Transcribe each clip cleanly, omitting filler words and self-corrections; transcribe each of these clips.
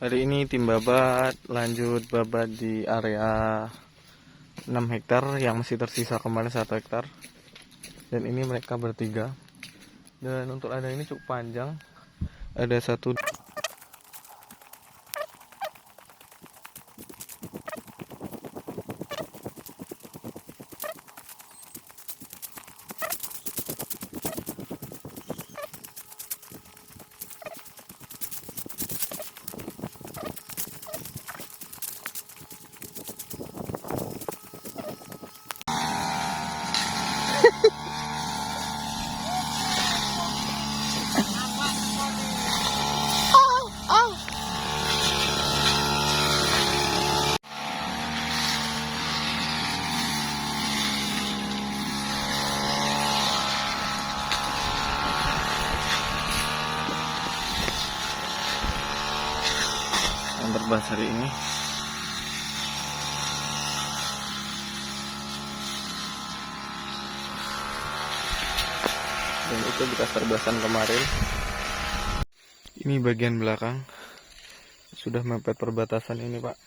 Hari ini tim babat lanjut babat di area 6 hektar yang masih tersisa kemarin 1 hektar. Dan ini mereka bertiga. Dan untuk ladang ini cukup panjang. Ada satu yang terbahas hari ini. Dan itu bekas terbasan kemarin. Ini bagian belakang sudah mepet perbatasan ini, Pak.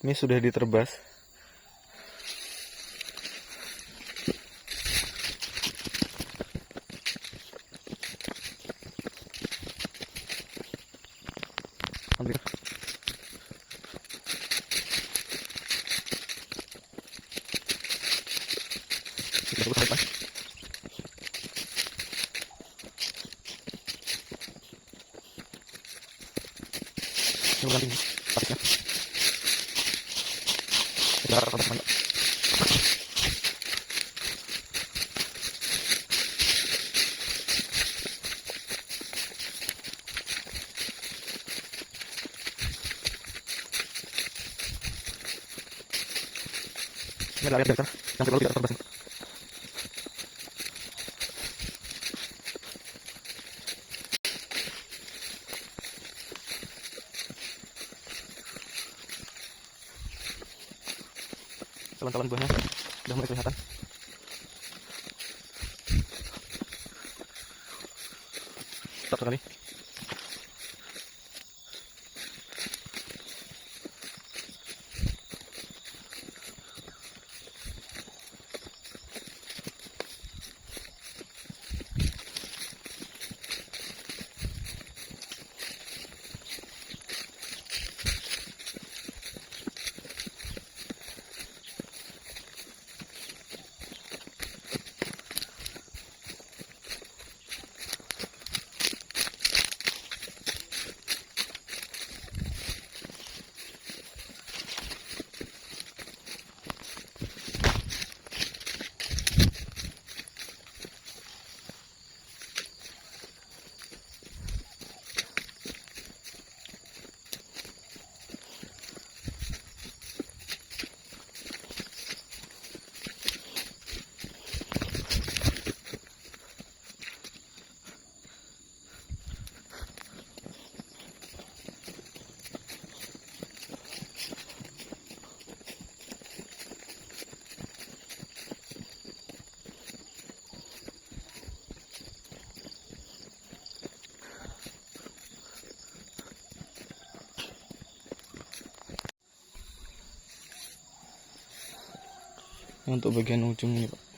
Ini sudah diterbas. Ini adalah area yang perlu tidak terbas. Calon-calon buahnya sudah mulai kelihatan. Stop sekali. Untuk bagian ujung ini, Pak.